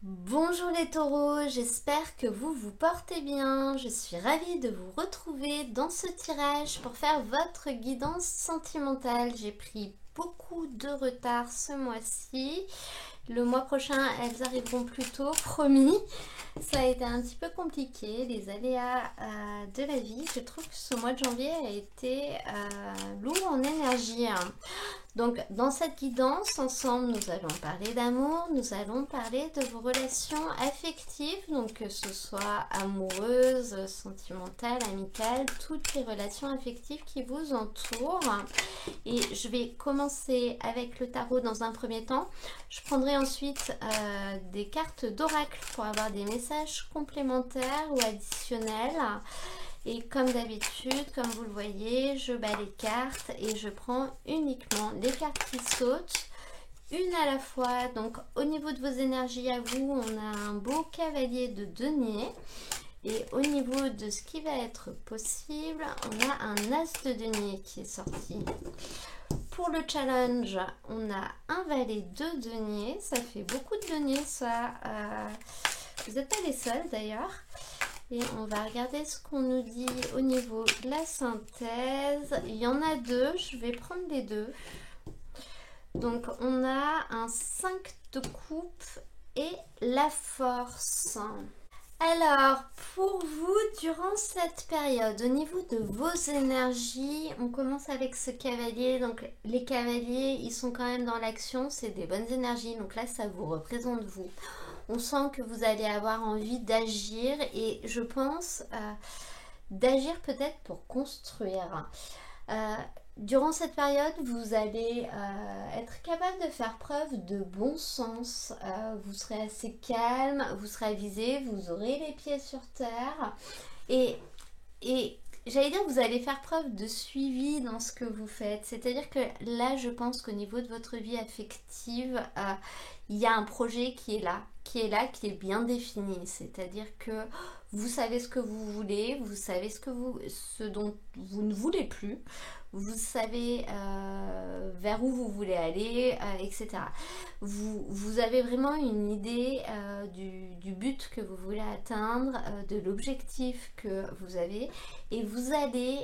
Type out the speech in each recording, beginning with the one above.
Bonjour les taureaux, j'espère que vous vous portez bien. Je suis ravie de vous retrouver dans ce tirage pour faire votre guidance sentimentale. J'ai pris beaucoup de retard ce mois-ci. Le mois prochain, elles arriveront plus tôt, promis. Ça a été un petit peu compliqué, les aléas de la vie. Je trouve que ce mois de janvier a été lourd en énergie, hein. Donc, dans cette guidance, ensemble, nous allons parler d'amour, nous allons parler de vos relations affectives, donc que ce soit amoureuses, sentimentales, amicales, toutes les relations affectives qui vous entourent. Et je vais commencer avec le tarot dans un premier temps. Je prendrai ensuite des cartes d'oracle pour avoir des messages complémentaires ou additionnels. Et comme d'habitude, comme vous le voyez, je bats les cartes et je prends uniquement les cartes qui sautent, une à la fois. Donc au niveau de vos énergies à vous, on a un beau cavalier de denier. Et au niveau de ce qui va être possible, on a un as de denier qui est sorti. Pour le challenge, on a un valet de denier. Ça fait beaucoup de deniers, ça. Vous n'êtes pas les seuls d'ailleurs. Et on va regarder ce qu'on nous dit au niveau de la synthèse. Il y en a deux, je vais prendre les deux. Donc on a un 5 de coupe et la force. Alors, pour vous, durant cette période, au niveau de vos énergies, on commence avec ce cavalier. Donc les cavaliers, ils sont quand même dans l'action, c'est des bonnes énergies. Donc là, ça vous représente vous. On sent que vous allez avoir envie d'agir et je pense d'agir peut-être pour construire. Durant cette période, vous allez être capable de faire preuve de bon sens. Vous serez assez calme, vous serez avisé, vous aurez les pieds sur terre et j'allais dire, vous allez faire preuve de suivi dans ce que vous faites. C'est-à-dire que là, je pense qu'au niveau de votre vie affective, il y a un projet qui est là, qui est bien défini. C'est-à-dire que vous savez ce que vous voulez, vous savez ce dont vous ne voulez plus, vous savez vers où vous voulez aller, etc. Vous avez vraiment une idée du but que vous voulez atteindre, de l'objectif que vous avez, et vous allez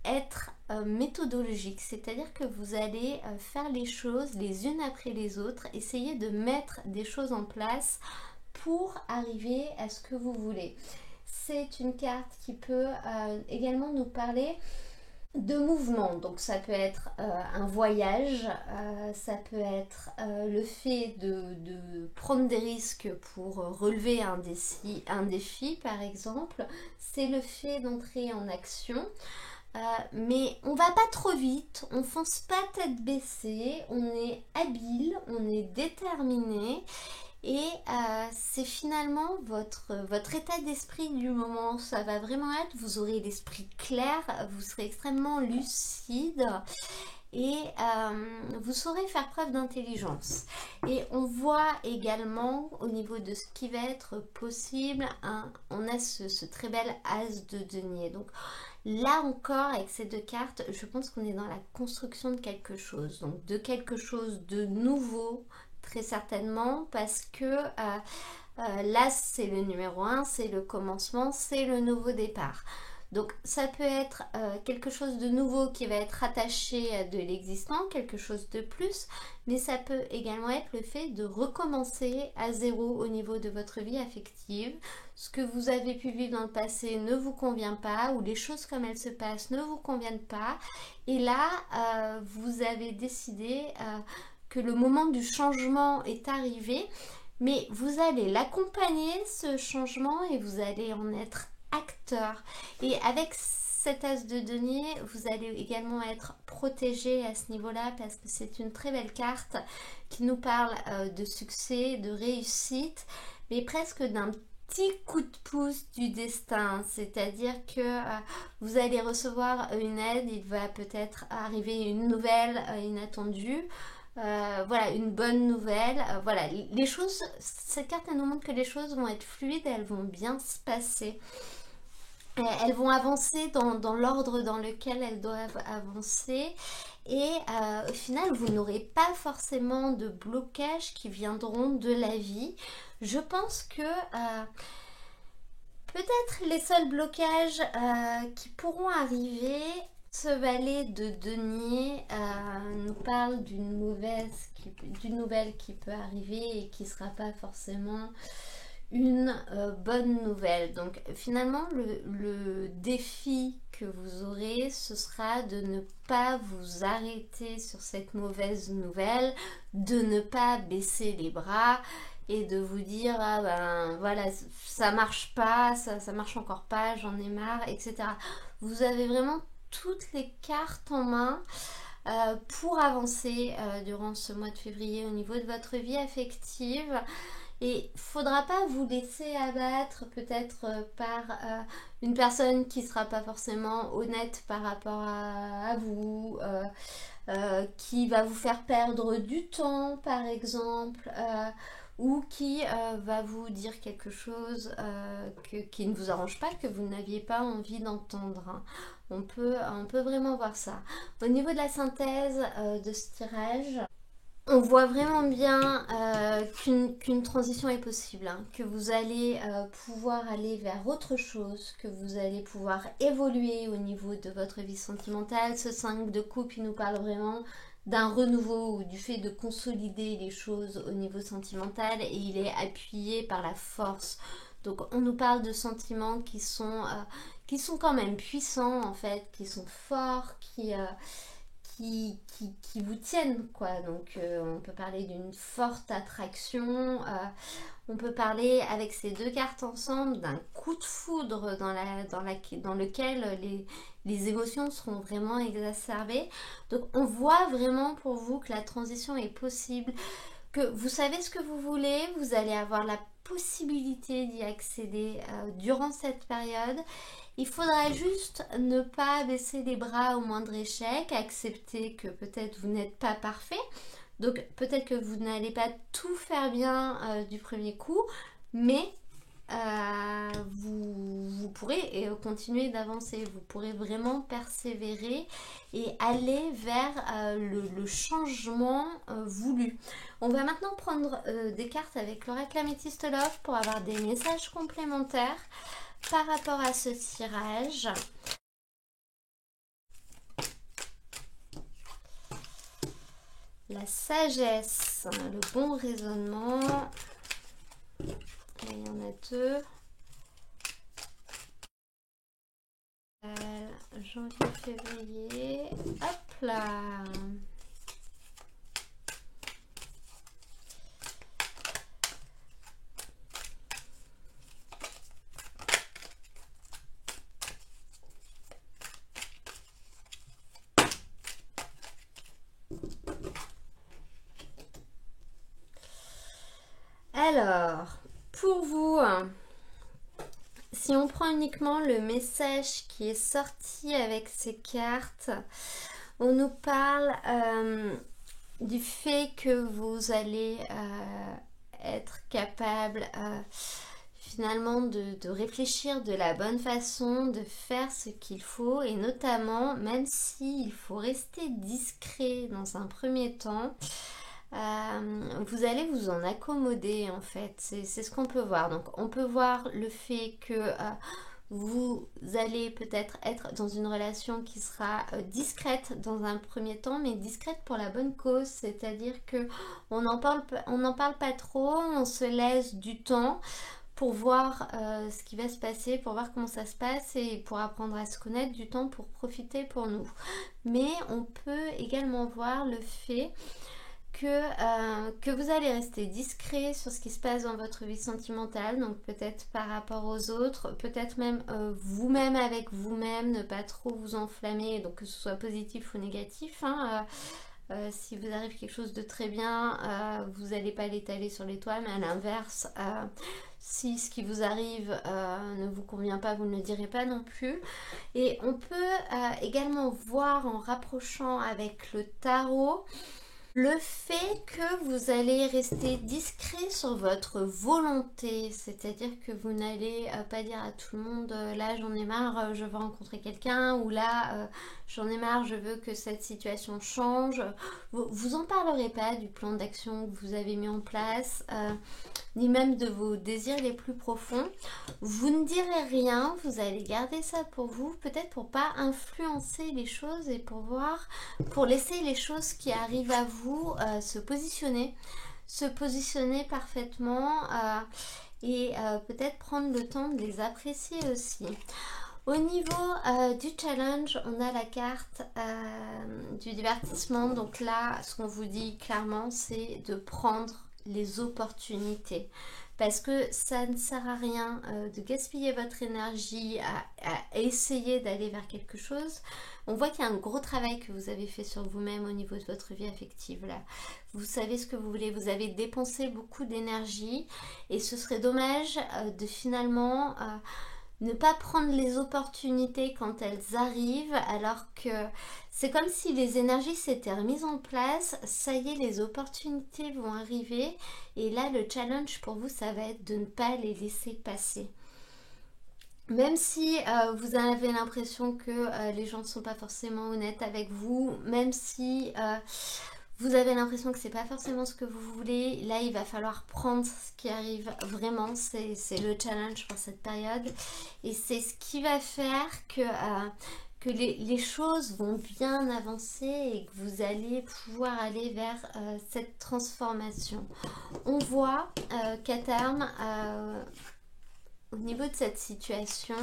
être méthodologique, c'est-à-dire que vous allez faire les choses les unes après les autres, essayer de mettre des choses en place pour arriver à ce que vous voulez. C'est une carte qui peut également nous parler de mouvement, donc ça peut être un voyage, ça peut être le fait de prendre des risques pour relever un défi par exemple, c'est le fait d'entrer en action. Mais on va pas trop vite, on fonce pas tête baissée, on est habile, on est déterminé et c'est finalement votre état d'esprit du moment. Ça va vraiment être, vous aurez l'esprit clair, vous serez extrêmement lucide et vous saurez faire preuve d'intelligence. Et on voit également au niveau de ce qui va être possible, on a ce très bel as de denier. Donc là encore, avec ces deux cartes, je pense qu'on est dans la construction de quelque chose. Donc de quelque chose de nouveau, très certainement, parce que là, c'est le numéro 1, c'est le commencement, c'est le nouveau départ. Donc ça peut être quelque chose de nouveau qui va être attaché à de l'existant, quelque chose de plus, mais ça peut également être le fait de recommencer à zéro au niveau de votre vie affective. Ce que vous avez pu vivre dans le passé ne vous convient pas, ou les choses comme elles se passent ne vous conviennent pas, et là vous avez décidé que le moment du changement est arrivé, mais vous allez l'accompagner ce changement et vous allez en être acteur. Et avec cet as de denier, vous allez également être protégé à ce niveau-là parce que c'est une très belle carte qui nous parle de succès, de réussite, mais presque d'un petit coup de pouce du destin, c'est-à-dire que vous allez recevoir une aide, il va peut-être arriver une nouvelle inattendue, voilà, une bonne nouvelle, voilà, les choses, cette carte elle nous montre que les choses vont être fluides, elles vont bien se passer. Elles vont avancer dans l'ordre dans lequel elles doivent avancer et au final vous n'aurez pas forcément de blocages qui viendront de la vie. Je pense que peut-être les seuls blocages qui pourront arriver, ce valet de denier nous parle d'une nouvelle qui peut arriver et qui ne sera pas forcément une bonne nouvelle. Donc finalement le défi que vous aurez, ce sera de ne pas vous arrêter sur cette mauvaise nouvelle, de ne pas baisser les bras et de vous dire ah ben voilà, ça marche pas, ça marche encore pas, j'en ai marre, etc. Vous avez vraiment toutes les cartes en main pour avancer durant ce mois de février au niveau de votre vie affective. Et il faudra pas vous laisser abattre peut-être par une personne qui sera pas forcément honnête par rapport à vous, qui va vous faire perdre du temps par exemple, ou qui va vous dire quelque chose qui ne vous arrange pas, que vous n'aviez pas envie d'entendre. Hein. On peut vraiment voir ça. Au niveau de la synthèse de ce tirage, on voit vraiment bien qu'une transition est possible, hein, que vous allez pouvoir aller vers autre chose, que vous allez pouvoir évoluer au niveau de votre vie sentimentale. Ce 5 de coupe, il nous parle vraiment d'un renouveau ou du fait de consolider les choses au niveau sentimental et il est appuyé par la force. Donc on nous parle de sentiments qui sont quand même puissants en fait, qui sont forts, qui vous tiennent quoi. Donc on peut parler d'une forte attraction, on peut parler avec ces deux cartes ensemble d'un coup de foudre dans lequel les émotions seront vraiment exacerbées. Donc on voit vraiment pour vous que la transition est possible, que vous savez ce que vous voulez, vous allez avoir la possibilité d'y accéder durant cette période. Il faudra juste ne pas baisser les bras au moindre échec, accepter que peut-être vous n'êtes pas parfait, donc peut-être que vous n'allez pas tout faire bien du premier coup, mais vous pourrez continuer d'avancer, vous pourrez vraiment persévérer et aller vers le changement voulu. On va maintenant prendre des cartes avec l'oracle Améthyste Love pour avoir des messages complémentaires par rapport à ce tirage. La sagesse, le bon raisonnement. Il y en a deux. Janvier, février. Hop là. Alors, pour vous, si on prend uniquement le message qui est sorti avec ces cartes, on nous parle du fait que vous allez être capable finalement de réfléchir de la bonne façon, de faire ce qu'il faut et notamment, même s'il faut rester discret dans un premier temps, vous allez vous en accommoder en fait, c'est ce qu'on peut voir. Donc on peut voir le fait que vous allez peut-être être dans une relation qui sera discrète dans un premier temps, mais discrète pour la bonne cause, c'est-à-dire que on n'en parle pas trop, on se laisse du temps pour voir ce qui va se passer, pour voir comment ça se passe et pour apprendre à se connaître, du temps pour profiter pour nous. Mais on peut également voir le fait que vous allez rester discret sur ce qui se passe dans votre vie sentimentale, donc peut-être par rapport aux autres, peut-être même vous-même avec vous-même, ne pas trop vous enflammer, donc que ce soit positif ou négatif. Hein, si vous arrive quelque chose de très bien, vous n'allez pas l'étaler sur les toits, mais à l'inverse, si ce qui vous arrive ne vous convient pas, vous ne le direz pas non plus. Et on peut également voir en rapprochant avec le tarot Le fait que vous allez rester discret sur votre volonté, c'est-à-dire que vous n'allez pas dire à tout le monde là j'en ai marre, je veux rencontrer quelqu'un, ou là j'en ai marre, je veux que cette situation change. Vous en parlerez pas du plan d'action que vous avez mis en place, ni même de vos désirs les plus profonds. Vous ne direz rien, vous allez garder ça pour vous, peut-être pour pas influencer les choses et pour laisser les choses qui arrivent à vous se positionner parfaitement et peut-être prendre le temps de les apprécier aussi. Au niveau du challenge, on a la carte du divertissement. Donc là, ce qu'on vous dit clairement, c'est de prendre les opportunités. Parce que ça ne sert à rien de gaspiller votre énergie à essayer d'aller vers quelque chose. On voit qu'il y a un gros travail que vous avez fait sur vous-même au niveau de votre vie affective là. Vous savez ce que vous voulez, vous avez dépensé beaucoup d'énergie et ce serait dommage de finalement ne pas prendre les opportunités quand elles arrivent, alors que c'est comme si les énergies s'étaient remises en place. Ça y est, les opportunités vont arriver et là le challenge pour vous, ça va être de ne pas les laisser passer. Même si vous avez l'impression que les gens ne sont pas forcément honnêtes avec vous, même si vous avez l'impression que c'est pas forcément ce que vous voulez, là il va falloir prendre ce qui arrive vraiment, c'est le challenge pour cette période et c'est ce qui va faire que les choses vont bien avancer et que vous allez pouvoir aller vers cette transformation. On voit qu'à terme, au niveau de cette situation,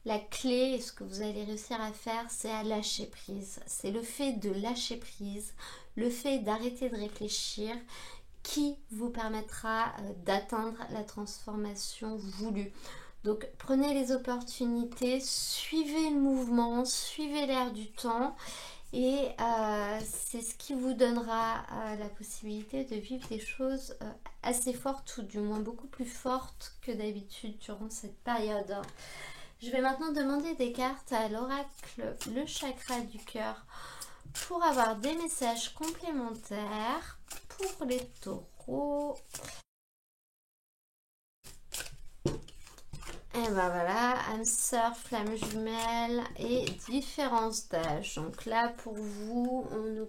la clé, et ce que vous allez réussir à faire, c'est à lâcher prise. C'est le fait de lâcher prise, le fait d'arrêter de réfléchir qui vous permettra d'atteindre la transformation voulue. Donc prenez les opportunités, suivez le mouvement, suivez l'air du temps et c'est ce qui vous donnera la possibilité de vivre des choses assez fortes ou du moins beaucoup plus fortes que d'habitude durant cette période. Je vais maintenant demander des cartes à l'oracle, le chakra du cœur, pour avoir des messages complémentaires pour les taureaux. Et ben voilà, âme sœur, flamme jumelle et différence d'âge. Donc là, pour vous, on nous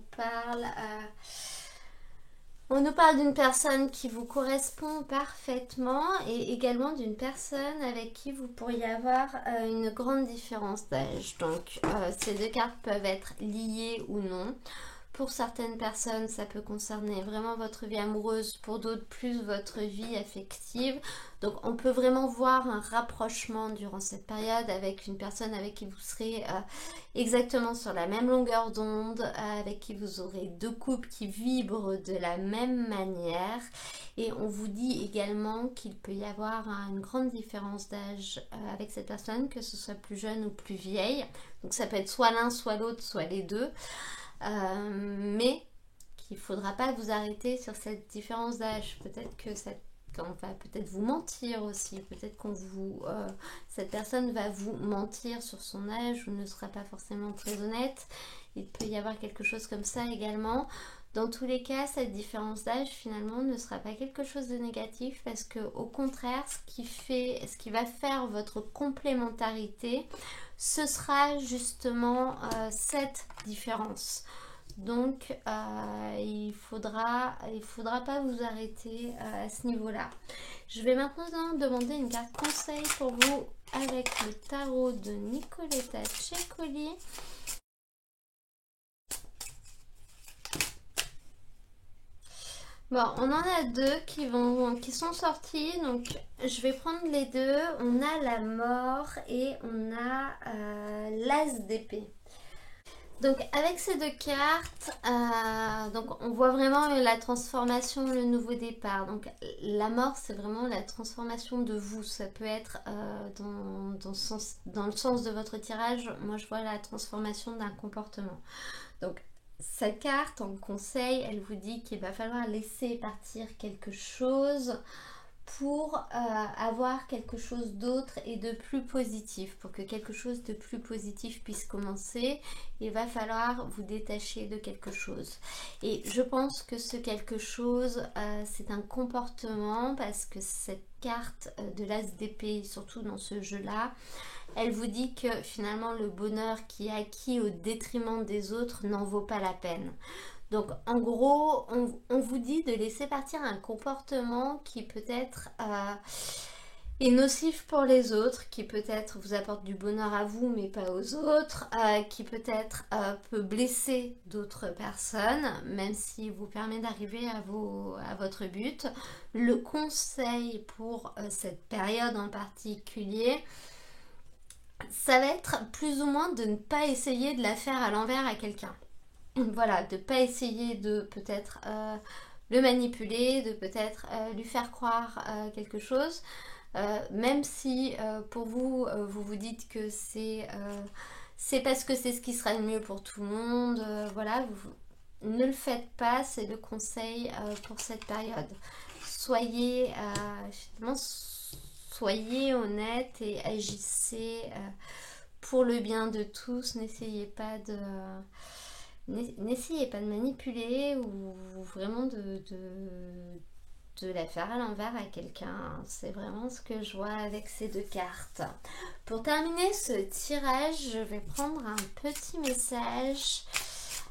parle d'une personne qui vous correspond parfaitement et également d'une personne avec qui vous pourriez avoir une grande différence d'âge. Donc ces deux cartes peuvent être liées ou non. Pour certaines personnes, ça peut concerner vraiment votre vie amoureuse, pour d'autres plus votre vie affective. Donc on peut vraiment voir un rapprochement durant cette période avec une personne avec qui vous serez exactement sur la même longueur d'onde, avec qui vous aurez deux couples qui vibrent de la même manière. Et on vous dit également qu'il peut y avoir une grande différence d'âge avec cette personne, que ce soit plus jeune ou plus vieille. Donc ça peut être soit l'un, soit l'autre, soit les deux. Mais qu'il ne faudra pas vous arrêter sur cette différence d'âge. Peut-être que on va peut-être vous mentir aussi. Peut-être cette personne va vous mentir sur son âge ou ne sera pas forcément très honnête. Il peut y avoir quelque chose comme ça également. Dans tous les cas, cette différence d'âge finalement ne sera pas quelque chose de négatif parce que au contraire, ce qui va faire votre complémentarité, ce sera justement cette différence. Donc il faudra pas vous arrêter à ce niveau-là. Je vais maintenant demander une carte conseil pour vous avec le tarot de Nicoletta Ceccoli. Bon, on en a deux qui sont sortis, donc je vais prendre les deux. On a la mort et on a l'as d'épée. Donc avec ces deux cartes, donc on voit vraiment la transformation, le nouveau départ. Donc la mort, c'est vraiment la transformation de vous. Ça peut être dans le sens de votre tirage. Moi, je vois la transformation d'un comportement. Donc cette carte en conseil, elle vous dit qu'il va falloir laisser partir quelque chose pour avoir quelque chose d'autre et de plus positif. Pour que quelque chose de plus positif puisse commencer, il va falloir vous détacher de quelque chose. Et je pense que ce quelque chose, c'est un comportement, parce que cette carte de l'as d'épée, surtout dans ce jeu-là, elle vous dit que finalement le bonheur qui est acquis au détriment des autres n'en vaut pas la peine. Donc en gros, on vous dit de laisser partir un comportement qui peut-être est nocif pour les autres, qui peut-être vous apporte du bonheur à vous mais pas aux autres, qui peut-être peut blesser d'autres personnes, même si vous permet d'arriver à votre but. Le conseil pour cette période en particulier, ça va être plus ou moins de ne pas essayer de la faire à l'envers à quelqu'un. Voilà, de ne pas essayer de peut-être le manipuler, de peut-être lui faire croire quelque chose, même si pour vous, vous vous dites que c'est parce que c'est ce qui sera le mieux pour tout le monde. Voilà, ne le faites pas, c'est le conseil pour cette période. Soyez, finalement, soyez honnête et agissez pour le bien de tous. N'essayez pas de manipuler ou vraiment de la faire à l'envers à quelqu'un. C'est vraiment ce que je vois avec ces deux cartes. Pour terminer ce tirage, je vais prendre un petit message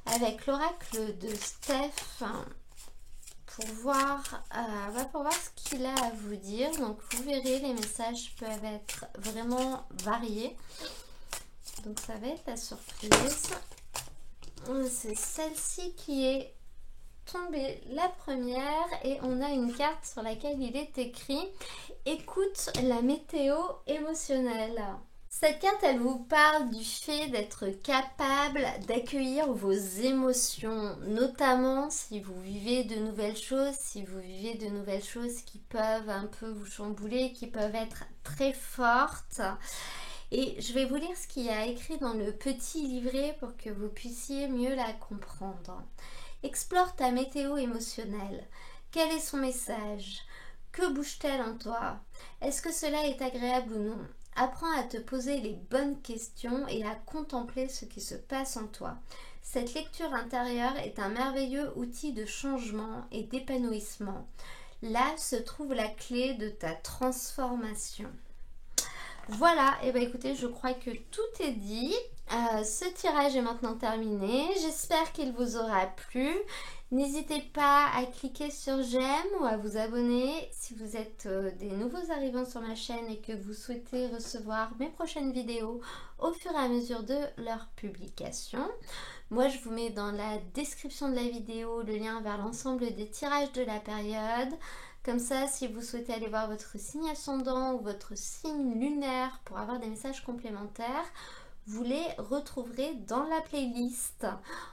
avec l'oracle de Steph pour voir ce qu'il a à vous dire. Donc vous verrez, les messages peuvent être vraiment variés. Donc ça va être la surprise. C'est celle-ci qui est tombée la première et on a une carte sur laquelle il est écrit « Écoute la météo émotionnelle ». Cette carte, elle vous parle du fait d'être capable d'accueillir vos émotions, notamment si vous vivez de nouvelles choses, qui peuvent un peu vous chambouler, qui peuvent être très fortes. Et je vais vous lire ce qu'il y a écrit dans le petit livret pour que vous puissiez mieux la comprendre. Explore ta météo émotionnelle. Quel est son message? Que bouge-t-elle en toi? Est-ce que cela est agréable ou non? Apprends à te poser les bonnes questions et à contempler ce qui se passe en toi. Cette lecture intérieure est un merveilleux outil de changement et d'épanouissement. Là se trouve la clé de ta transformation. Voilà, et bien écoutez, je crois que tout est dit. Ce tirage est maintenant terminé. J'espère qu'il vous aura plu. N'hésitez pas à cliquer sur j'aime ou à vous abonner si vous êtes des nouveaux arrivants sur ma chaîne et que vous souhaitez recevoir mes prochaines vidéos au fur et à mesure de leur publication. Moi, je vous mets dans la description de la vidéo le lien vers l'ensemble des tirages de la période. Comme ça, si vous souhaitez aller voir votre signe ascendant ou votre signe lunaire pour avoir des messages complémentaires, vous les retrouverez dans la playlist.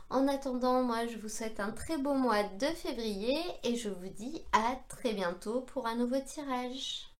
En attendant, moi je vous souhaite un très beau mois de février et je vous dis à très bientôt pour un nouveau tirage.